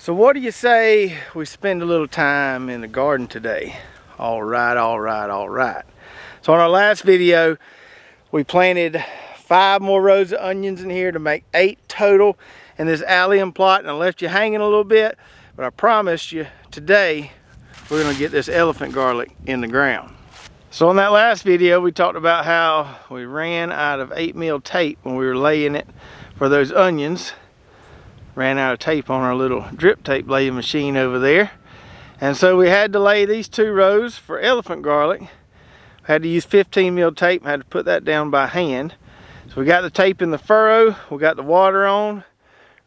So what do you say we spend a little time in the garden today? All right, all right, all right. So on our last video, we planted 5 more rows of onions in here to make 8 total in this allium plot, and I left you hanging a little bit, but I promised you today we're gonna get this elephant garlic in the ground. So on that last video, we talked about how we ran out of 8mm tape when we were laying it for those onions. Ran out of tape on our little drip tape laying machine over there. And so we had to lay these 2 rows for elephant garlic. We had to use 15mm tape, had to put that down by hand. So we got the tape in the furrow, we got the water on,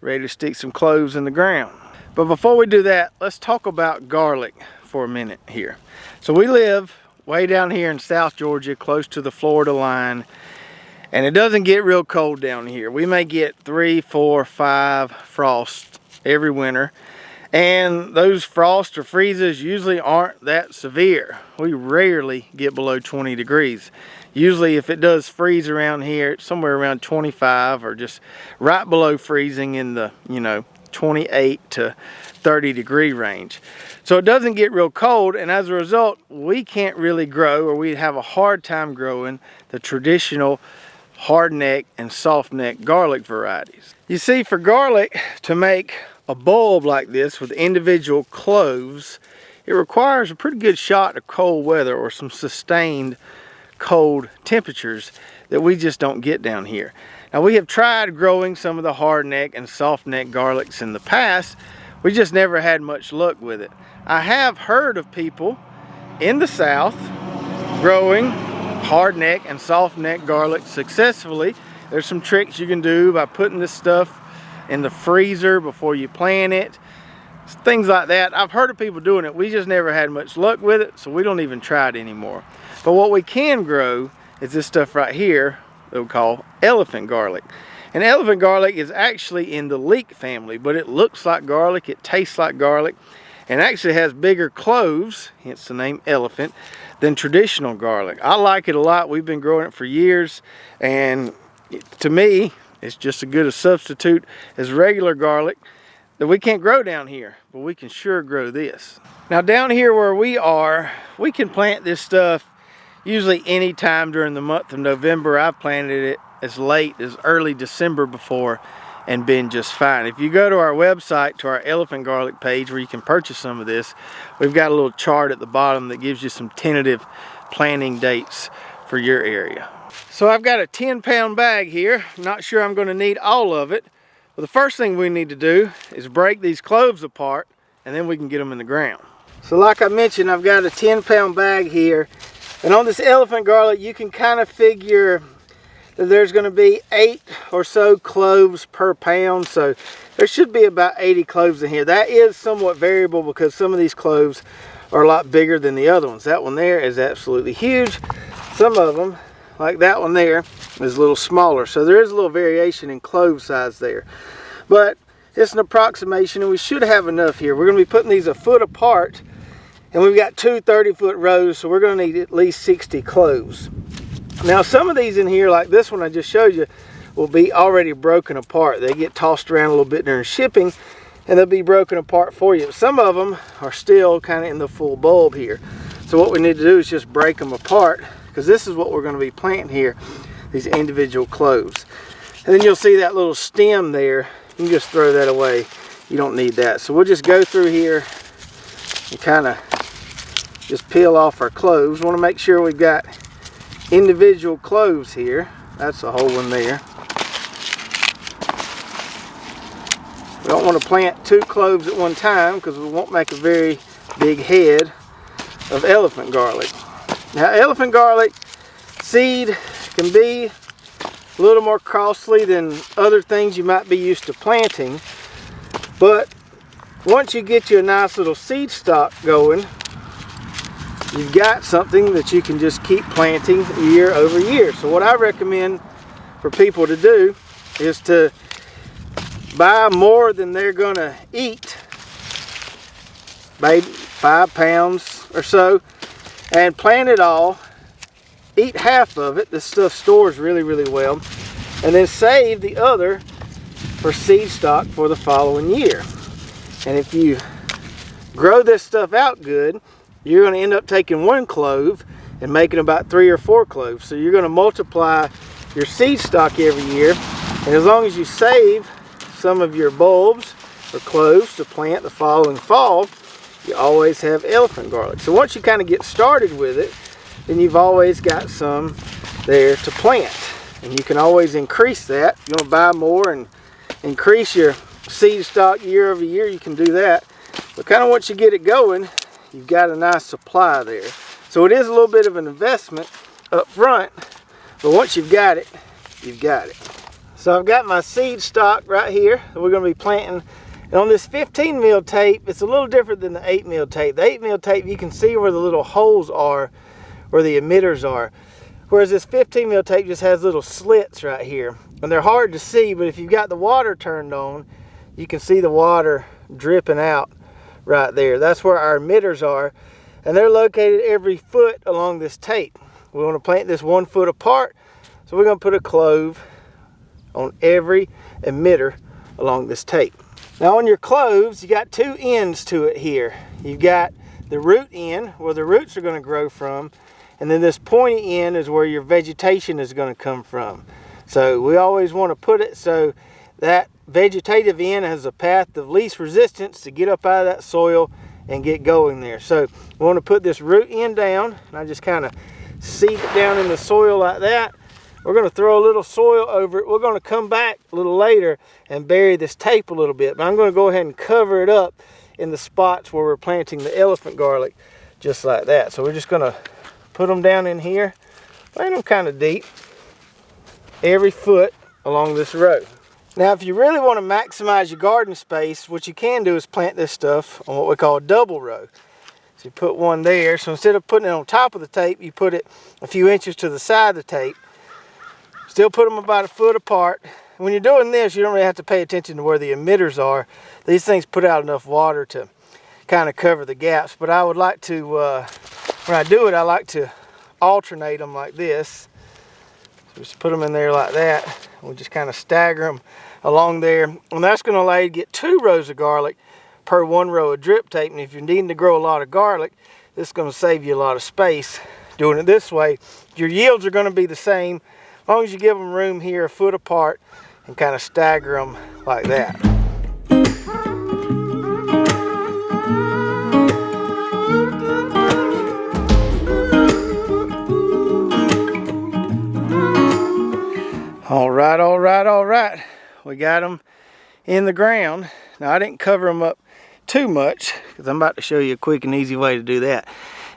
ready to stick some cloves in the ground. But before we do that, let's talk about garlic for a minute here. So we live way down here in South Georgia, close to the Florida line. And it doesn't get real cold down here. We may get 3, 4, 5 frosts every winter. And those frosts or freezes usually aren't that severe. We rarely get below 20 degrees. Usually if it does freeze around here, it's somewhere around 25 or just right below freezing in the, 28 to 30 degree range. So it doesn't get real cold, and as a result, we can't really grow, or we have a hard time growing the traditional hard neck and soft neck garlic varieties. You see, for garlic to make a bulb like this with individual cloves, it requires a pretty good shot of cold weather or some sustained cold temperatures that we just don't get down here. Now, we have tried growing some of the hard neck and soft neck garlics in the past. We just never had much luck with it. I have heard of people in the South growing hard neck and soft neck garlic successfully. There's some tricks you can do by putting this stuff in the freezer before you plant it, things like that. I've heard of people doing it. We just never had much luck with it, so we don't even try it anymore. But what we can grow is this stuff right here that we call elephant garlic. And elephant garlic is actually in the leek family, but it looks like garlic, it tastes like garlic, and actually has bigger cloves, hence the name elephant, than traditional garlic. I like it a lot. We've been growing it for years, and to me, it's just as good a substitute as regular garlic that we can't grow down here, but we can sure grow this. Now down here where we are, we can plant this stuff usually any time during the month of November. I've planted it as late as early December before and been just fine. If you go to our website, to our elephant garlic page where you can purchase some of this, we've got a little chart at the bottom that gives you some tentative planting dates for your area. So I've got a 10-pound bag here. I'm not sure I'm going to need all of it. But the first thing we need to do is break these cloves apart, and then we can get them in the ground. So like I mentioned, I've got a 10-pound bag here. And on this elephant garlic, you can kind of figure that there's going to be 8 or so cloves per pound. So there should be about 80 cloves in here. That is somewhat variable because some of these cloves are a lot bigger than the other ones. That one there is absolutely huge. Some of them, like that one there, is a little smaller. So there is a little variation in clove size there. But it's an approximation, and we should have enough here. We're going to be putting these a foot apart, and we've got 2 30-foot rows, so we're going to need at least 60 cloves. Now some of these in here, like this one I just showed you, will be already broken apart. They get tossed around a little bit during shipping, and they'll be broken apart for you. Some of them are still kind of in the full bulb here. So what we need to do is just break them apart, because this is what we're going to be planting here, these individual cloves. And then you'll see that little stem there. You can just throw that away. You don't need that. So we'll just go through here and kind of just peel off our cloves. We want to make sure we've got individual cloves here. That's a whole one there. We don't want to plant 2 cloves at one time because we won't make a very big head of elephant garlic. Now elephant garlic seed can be a little more costly than other things you might be used to planting, but once you get you a nice little seed stock going, you've got something that you can just keep planting year over year. So what I recommend for people to do is to buy more than they're gonna eat, maybe 5 pounds or so, and plant it all, eat half of it. This stuff stores really, really well, and then save the other for seed stock for the following year. And if you grow this stuff out good, you're going to end up taking 1 clove and making about 3 or 4 cloves. So you're going to multiply your seed stock every year. And as long as you save some of your bulbs or cloves to plant the following fall, you always have elephant garlic. So once you kind of get started with it, then you've always got some there to plant. And you can always increase that. If you want to buy more and increase your seed stock year over year, you can do that. But kind of once you get it going, you've got a nice supply there. So it is a little bit of an investment up front, but once you've got it, you've got it. So I've got my seed stock right here that we're going to be planting. And on this 15 mil tape, it's a little different than the 8 mil tape. The 8 mil tape, you can see where the little holes are, where the emitters are. Whereas this 15 mil tape just has little slits right here. And they're hard to see, but if you've got the water turned on, you can see the water dripping out right there. That's where our emitters are. And they're located every foot along this tape. We want to plant this 1 foot apart. So we're going to put a clove on every emitter along this tape. Now on your cloves, you got 2 ends to it here. You've got the root end where the roots are going to grow from, and then this pointy end is where your vegetation is going to come from. So we always want to put it so that vegetative end has a path of least resistance to get up out of that soil and get going there. So we want to put this root end down, and I just kind of seed it down in the soil like that. We're going to throw a little soil over it. We're going to come back a little later and bury this tape a little bit, but I'm going to go ahead and cover it up in the spots where we're planting the elephant garlic, just like that. So we're just going to put them down in here, plant them kind of deep, every foot along this row. Now if you really want to maximize your garden space, what you can do is plant this stuff on what we call a double row. So you put one there, so instead of putting it on top of the tape, you put it a few inches to the side of the tape. Still put them about a foot apart. When you're doing this, you don't really have to pay attention to where the emitters are. These things put out enough water to kind of cover the gaps, but I would like to, when I do it, I like to alternate them like this. So just put them in there like that. We'll just kind of stagger them along there, and that's going to allow you to get 2 rows of garlic per 1 row of drip tape. And if you're needing to grow a lot of garlic, this is going to save you a lot of space doing it this way. Your yields are going to be the same as long as you give them room here a foot apart and kind of stagger them like that. All right, all right, all right. We got them in the ground. Now I didn't cover them up too much because I'm about to show you a quick and easy way to do that.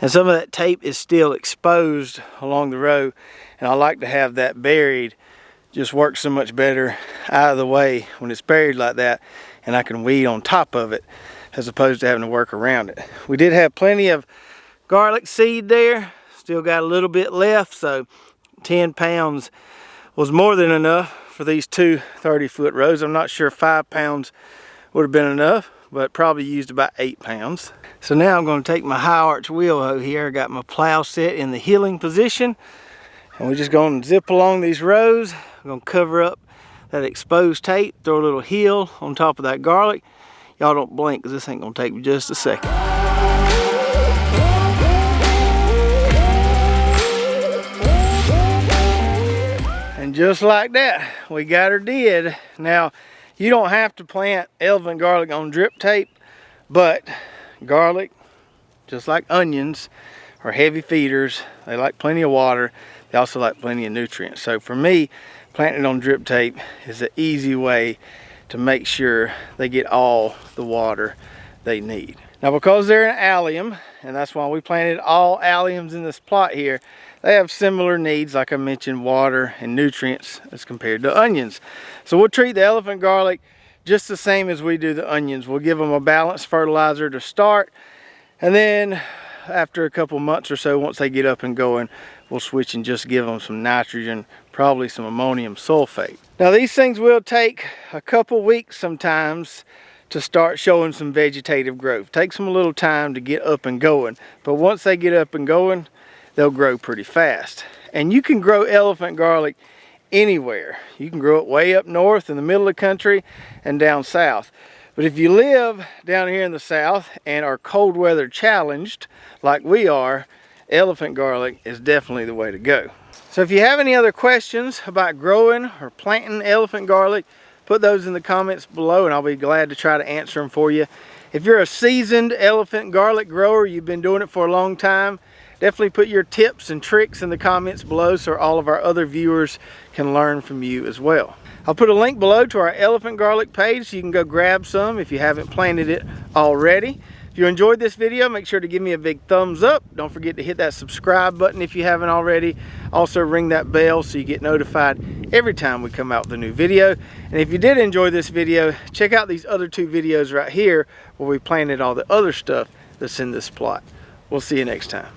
And some of that tape is still exposed along the row, and I like to have that buried. Just works so much better out of the way when it's buried like that, and I can weed on top of it as opposed to having to work around it. We did have plenty of garlic seed there. Still got a little bit left, so 10 pounds was more than enough for these 2 30-foot rows. I'm not sure 5 pounds would have been enough, but probably used about 8 pounds. So now I'm going to take my high arch wheel hoe here. I got my plow set in the heeling position, and we're just going to zip along these rows. I'm going to cover up that exposed tape, throw a little heel on top of that garlic. Y'all don't blink because this ain't going to take me just a second. And just like that, we got her did. Now, you don't have to plant elephant garlic on drip tape, but garlic, just like onions, are heavy feeders. They like plenty of water. They also like plenty of nutrients. So for me, planting it on drip tape is an easy way to make sure they get all the water they need. Now because they're an allium, and that's why we planted all alliums in this plot here, they have similar needs, like I mentioned, water and nutrients as compared to onions. So we'll treat the elephant garlic just the same as we do the onions. We'll give them a balanced fertilizer to start, and then after a couple months or so, once they get up and going, we'll switch and just give them some nitrogen, probably some ammonium sulfate. Now these things will take a couple weeks sometimes to start showing some vegetative growth. Takes them a little time to get up and going, but once they get up and going, they'll grow pretty fast. And you can grow elephant garlic anywhere. You can grow it way up north in the middle of the country and down south. But if you live down here in the south and are cold weather challenged like we are, elephant garlic is definitely the way to go. So if you have any other questions about growing or planting elephant garlic, put those in the comments below and I'll be glad to try to answer them for you. If you're a seasoned elephant garlic grower, you've been doing it for a long time, definitely put your tips and tricks in the comments below so all of our other viewers can learn from you as well. I'll put a link below to our elephant garlic page so you can go grab some if you haven't planted it already. If you enjoyed this video, make sure to give me a big thumbs up. Don't forget to hit that subscribe button if you haven't already. Also ring that bell so you get notified every time we come out with a new video. And if you did enjoy this video, check out these other 2 videos right here where we planted all the other stuff that's in this plot. We'll see you next time.